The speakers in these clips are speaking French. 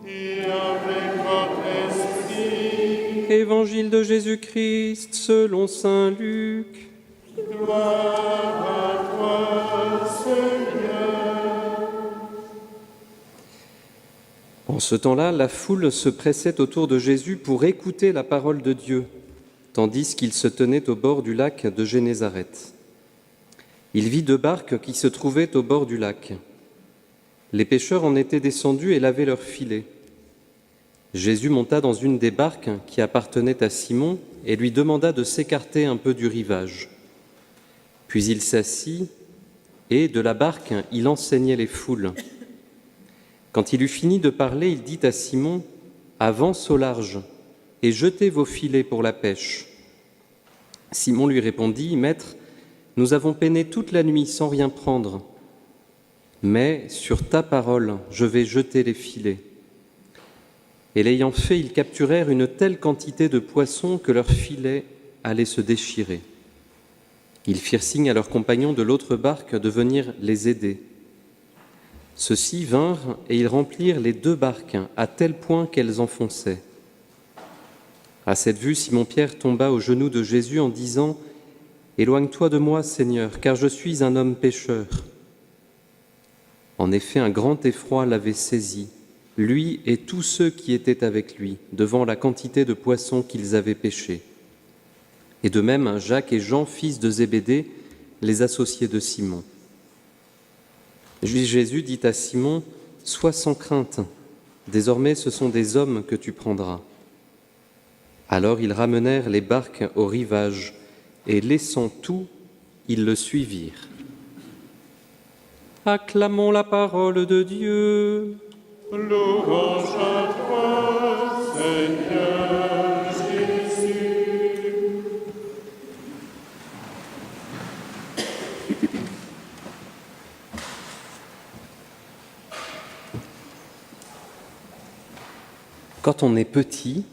et avec votre esprit. Évangile de Jésus-Christ selon saint Luc. Gloire à toi, Seigneur. En ce temps-là, la foule se pressait autour de Jésus pour écouter la parole de Dieu, tandis qu'il se tenait au bord du lac de Génézareth. Il vit 2 barques qui se trouvaient au bord du lac. Les pêcheurs en étaient descendus et lavaient leurs filets. Jésus monta dans une des barques qui appartenait à Simon et lui demanda de s'écarter un peu du rivage. Puis il s'assit et, de la barque, il enseignait les foules. Quand il eut fini de parler, il dit à Simon : « Avance au large et jetez vos filets pour la pêche. » Simon lui répondit : « Maître, nous avons peiné toute la nuit sans rien prendre. Mais sur ta parole, je vais jeter les filets. » Et l'ayant fait, ils capturèrent une telle quantité de poissons que leurs filets allaient se déchirer. Ils firent signe à leurs compagnons de l'autre barque de venir les aider. Ceux-ci vinrent et ils remplirent les 2 barques à tel point qu'elles enfonçaient. À cette vue, Simon-Pierre tomba aux genoux de Jésus en disant : « Éloigne-toi de moi, Seigneur, car je suis un homme pécheur. » En effet, un grand effroi l'avait saisi, lui et tous ceux qui étaient avec lui, devant la quantité de poissons qu'ils avaient pêchés. Et de même, Jacques et Jean, fils de Zébédée, les associés de Simon. Jésus dit à Simon : « Sois sans crainte, désormais ce sont des hommes que tu prendras. » Alors ils ramenèrent les barques au rivage, et laissant tout, ils le suivirent. Acclamons la parole de Dieu. Louange à toi, Seigneur Jésus. Quand on est petit,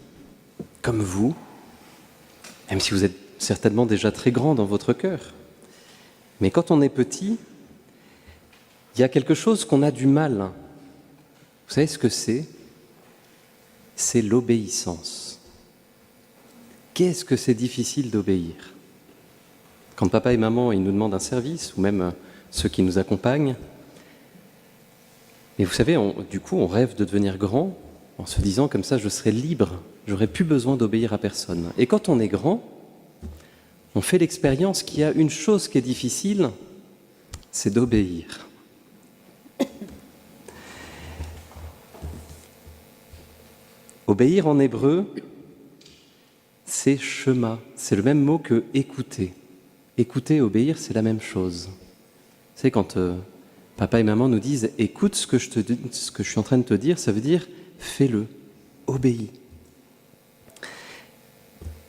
comme vous, même si vous êtes certainement déjà très grand dans votre cœur, mais quand on est petit, il y a quelque chose qu'on a du mal. Vous savez ce que c'est ? C'est l'obéissance. Qu'est-ce que c'est difficile d'obéir ? Quand papa et maman ils nous demandent un service, ou même ceux qui nous accompagnent, mais vous savez, du coup, on rêve de devenir grand en se disant comme ça, je serai libre, j'aurai plus besoin d'obéir à personne. Et quand on est grand, on fait l'expérience qu'il y a une chose qui est difficile, c'est d'obéir. Obéir en hébreu, c'est shema, c'est le même mot que écouter. Écouter et obéir, c'est la même chose. Vous savez, quand papa et maman nous disent « écoute ce que je suis en train de te dire », ça veut dire « fais-le, obéis ».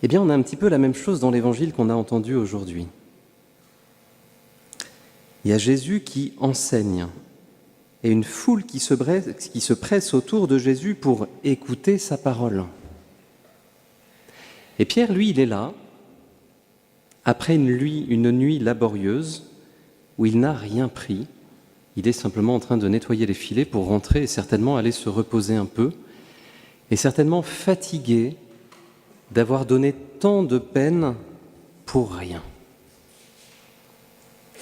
Eh bien, on a un petit peu la même chose dans l'évangile qu'on a entendu aujourd'hui. Il y a Jésus qui enseigne et une foule qui se presse autour de Jésus pour écouter sa parole. Et Pierre, lui, il est là, après une nuit laborieuse, où il n'a rien pris. Il est simplement en train de nettoyer les filets pour rentrer et certainement aller se reposer un peu, et certainement fatigué d'avoir donné tant de peine pour rien.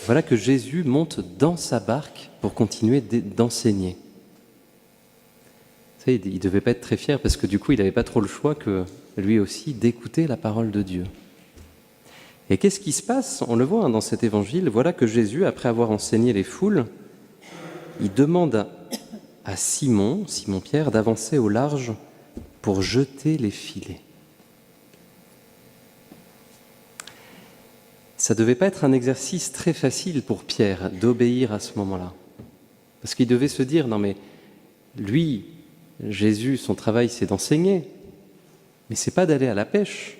Voilà que Jésus monte dans sa barque pour continuer d'enseigner. Vous savez, il ne devait pas être très fier parce que du coup, il n'avait pas trop le choix que lui aussi d'écouter la parole de Dieu. Et qu'est-ce qui se passe ? On le voit dans cet évangile. Voilà que Jésus, après avoir enseigné les foules, il demande à Simon-Pierre, d'avancer au large pour jeter les filets. Ça ne devait pas être un exercice très facile pour Pierre d'obéir à ce moment-là. Parce qu'il devait se dire, non mais lui, Jésus, son travail c'est d'enseigner, mais c'est pas d'aller à la pêche.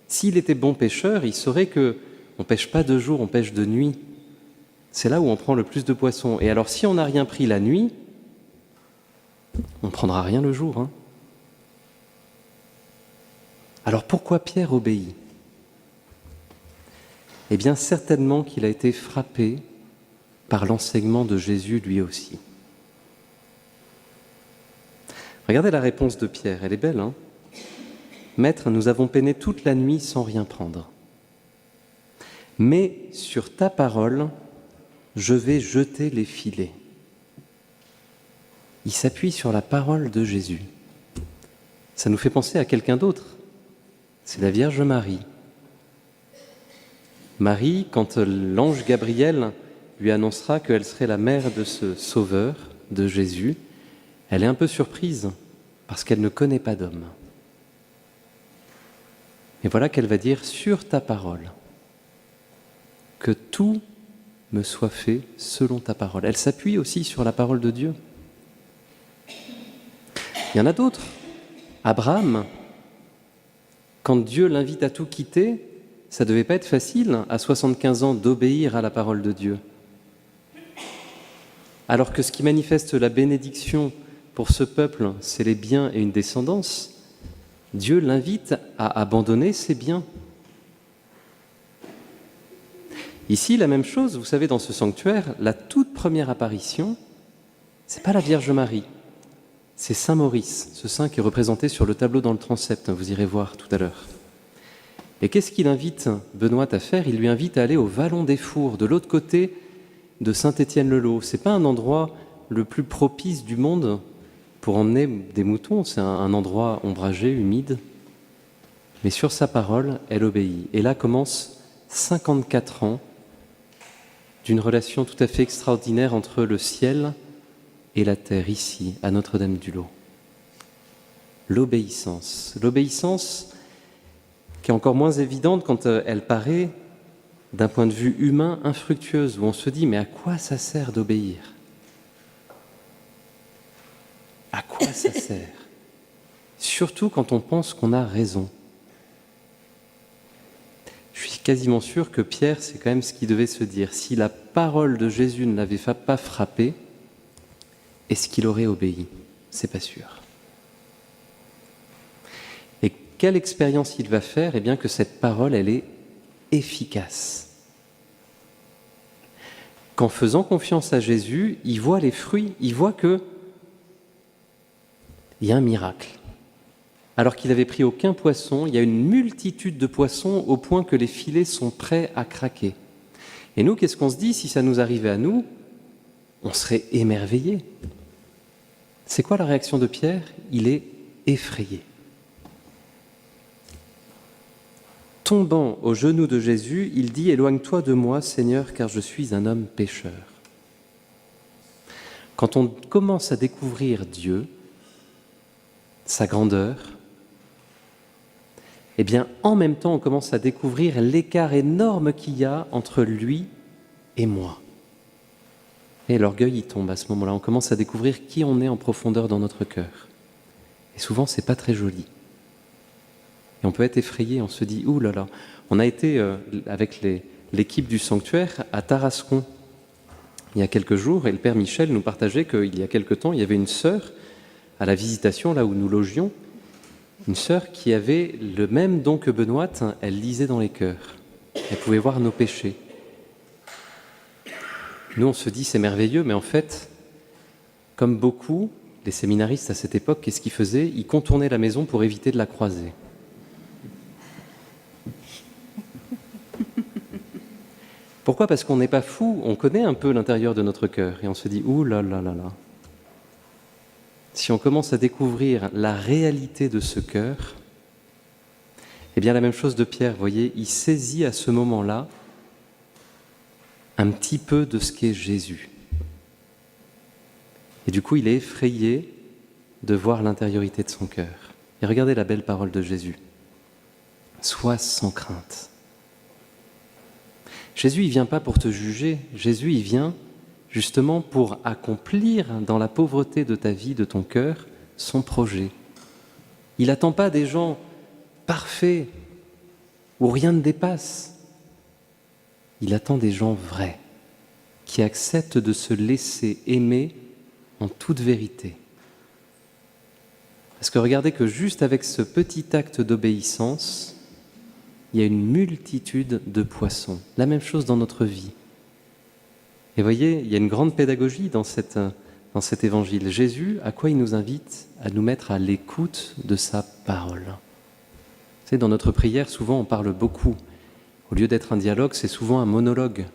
S'il était bon pêcheur, il saurait qu'on ne pêche pas de jour, on pêche de nuit. C'est là où on prend le plus de poissons. Et alors si on n'a rien pris la nuit, on ne prendra rien le jour. Alors pourquoi Pierre obéit ? Eh bien, certainement qu'il a été frappé par l'enseignement de Jésus lui aussi. Regardez la réponse de Pierre, elle est belle, hein ? Maître, nous avons peiné toute la nuit sans rien prendre. Mais sur ta parole, je vais jeter les filets. Il s'appuie sur la parole de Jésus. Ça nous fait penser à quelqu'un d'autre. C'est la Vierge Marie. Marie, quand l'ange Gabriel lui annoncera qu'elle serait la mère de ce Sauveur, de Jésus, elle est un peu surprise parce qu'elle ne connaît pas d'homme. Et voilà qu'elle va dire « sur ta parole ». Que tout me soit fait selon ta parole. Elle s'appuie aussi sur la parole de Dieu. Il y en a d'autres. Abraham, quand Dieu l'invite à tout quitter, ça ne devait pas être facile, à 75 ans, d'obéir à la parole de Dieu. Alors que ce qui manifeste la bénédiction pour ce peuple, c'est les biens et une descendance, Dieu l'invite à abandonner ses biens. Ici, la même chose, vous savez, dans ce sanctuaire, la toute première apparition, ce n'est pas la Vierge Marie, c'est Saint Maurice, ce saint qui est représenté sur le tableau dans le transept, vous irez voir tout à l'heure. Et qu'est-ce qu'il invite Benoît à faire ? Il lui invite à aller au Vallon des Fours, de l'autre côté de Saint-Étienne-le-Lot. Ce n'est pas un endroit le plus propice du monde pour emmener des moutons, c'est un endroit ombragé, humide. Mais sur sa parole, elle obéit. Et là commence 54 ans d'une relation tout à fait extraordinaire entre le ciel et la terre, ici, à Notre-Dame-du-Lot. L'obéissance. L'obéissance qui est encore moins évidente quand elle paraît, d'un point de vue humain, infructueuse, où on se dit « mais à quoi ça sert d'obéir ?» À quoi ça sert ? Surtout quand on pense qu'on a raison. Je suis quasiment sûr que Pierre, c'est quand même ce qu'il devait se dire. Si la parole de Jésus ne l'avait pas frappé, est-ce qu'il aurait obéi ? C'est pas sûr. Et quelle expérience il va faire ? Eh bien que cette parole, elle est efficace. Qu'en faisant confiance à Jésus, il voit les fruits, il voit que il y a un miracle. Alors qu'il n'avait pris aucun poisson, il y a une multitude de poissons au point que les filets sont prêts à craquer. Et nous, qu'est-ce qu'on se dit ? Si ça nous arrivait à nous, on serait émerveillés. C'est quoi la réaction de Pierre ? Il est effrayé. Tombant aux genoux de Jésus, il dit « Éloigne-toi de moi, Seigneur, car je suis un homme pécheur. » Quand on commence à découvrir Dieu, sa grandeur, eh bien, en même temps, on commence à découvrir l'écart énorme qu'il y a entre lui et moi. Et l'orgueil, il tombe à ce moment-là. On commence à découvrir qui on est en profondeur dans notre cœur. Et souvent, c'est pas très joli. Et on peut être effrayé, on se dit « Ouh là là !» On a été, avec l'équipe du sanctuaire, à Tarascon, il y a quelques jours, et le Père Michel nous partageait qu'il y a quelque temps, il y avait une sœur, à la visitation, là où nous logions, une sœur qui avait le même don que Benoît, elle lisait dans les cœurs. Elle pouvait voir nos péchés. Nous, on se dit, c'est merveilleux, mais en fait, comme beaucoup, les séminaristes à cette époque, qu'est-ce qu'ils faisaient ? Ils contournaient la maison pour éviter de la croiser. Pourquoi ? Parce qu'on n'est pas fou, on connaît un peu l'intérieur de notre cœur, et on se dit, ouh là là là là. Si on commence à découvrir la réalité de ce cœur, eh bien la même chose de Pierre, vous voyez, il saisit à ce moment-là un petit peu de ce qu'est Jésus. Et du coup, il est effrayé de voir l'intériorité de son cœur. Et regardez la belle parole de Jésus. Sois sans crainte. Jésus, il ne vient pas pour te juger. Jésus, il vient justement pour accomplir dans la pauvreté de ta vie, de ton cœur, son projet. Il n'attend pas des gens parfaits où rien ne dépasse. Il attend des gens vrais, qui acceptent de se laisser aimer en toute vérité. Parce que regardez que juste avec ce petit acte d'obéissance, il y a une multitude de poissons. La même chose dans notre vie. Et voyez, il y a une grande pédagogie dans cette dans cet évangile. Jésus, à quoi il nous invite? À nous mettre à l'écoute de sa parole. Vous savez, dans notre prière, souvent on parle beaucoup. Au lieu d'être un dialogue, c'est souvent un monologue.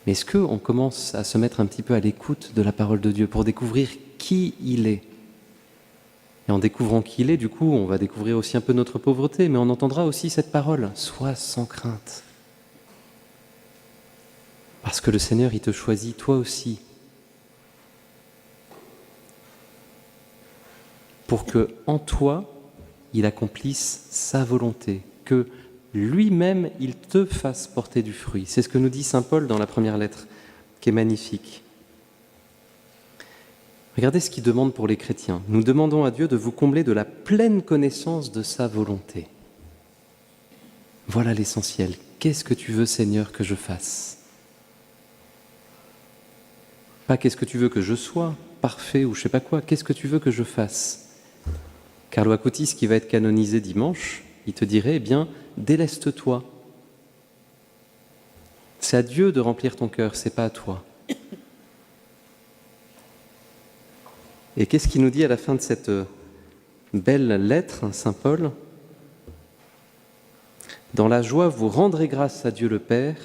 Mais est-ce qu'on commence à se mettre un petit peu à l'écoute de la parole de Dieu pour découvrir qui il est? Et en découvrant qui il est, du coup, on va découvrir aussi un peu notre pauvreté, mais on entendra aussi cette parole, sois sans crainte. Parce que le Seigneur, il te choisit toi aussi. Pour que, en toi, il accomplisse sa volonté, que lui-même, il te fasse porter du fruit. C'est ce que nous dit saint Paul dans la première lettre, qui est magnifique. Regardez ce qu'il demande pour les chrétiens. Nous demandons à Dieu de vous combler de la pleine connaissance de sa volonté. Voilà l'essentiel. Qu'est-ce que tu veux, Seigneur, que je fasse? Pas qu'est-ce que tu veux que je sois, parfait ou je sais pas quoi, qu'est-ce que tu veux que je fasse? Carlo Acutis, qui va être canonisé dimanche, il te dirait, eh bien, déleste-toi. C'est à Dieu de remplir ton cœur, c'est pas à toi. Et qu'est-ce qu'il nous dit à la fin de cette belle lettre, saint Paul? Dans la joie, vous rendrez grâce à Dieu le Père,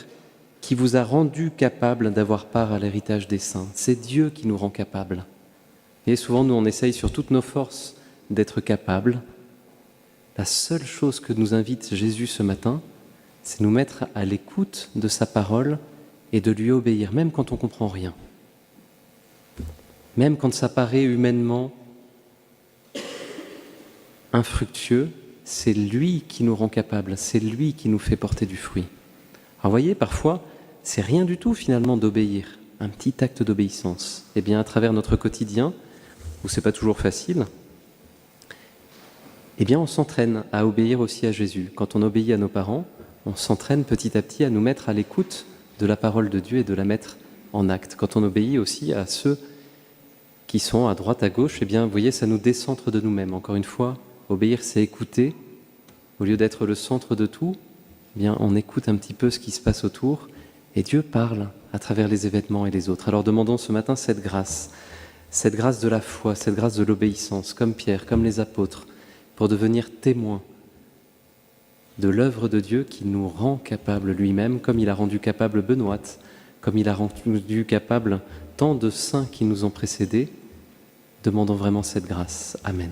qui vous a rendu capable d'avoir part à l'héritage des saints. C'est Dieu qui nous rend capables. Et souvent, nous, on essaye sur toutes nos forces d'être capables. La seule chose que nous invite Jésus ce matin, c'est nous mettre à l'écoute de sa parole et de lui obéir, même quand on ne comprend rien. Même quand ça paraît humainement infructueux, c'est lui qui nous rend capables, c'est lui qui nous fait porter du fruit. Alors vous voyez, parfois, c'est rien du tout finalement d'obéir, un petit acte d'obéissance. Eh bien, à travers notre quotidien, où c'est pas toujours facile, eh bien, on s'entraîne à obéir aussi à Jésus. Quand on obéit à nos parents, on s'entraîne petit à petit à nous mettre à l'écoute de la parole de Dieu et de la mettre en acte. Quand on obéit aussi à ceux qui sont à droite, à gauche, eh bien, vous voyez, ça nous décentre de nous-mêmes. Encore une fois, obéir, c'est écouter. Au lieu d'être le centre de tout, eh bien, on écoute un petit peu ce qui se passe autour et Dieu parle à travers les événements et les autres. Alors demandons ce matin cette grâce de la foi, cette grâce de l'obéissance, comme Pierre, comme les apôtres, pour devenir témoins de l'œuvre de Dieu qui nous rend capables lui-même, comme il a rendu capable Benoît, comme il a rendu capable tant de saints qui nous ont précédés. Demandons vraiment cette grâce. Amen.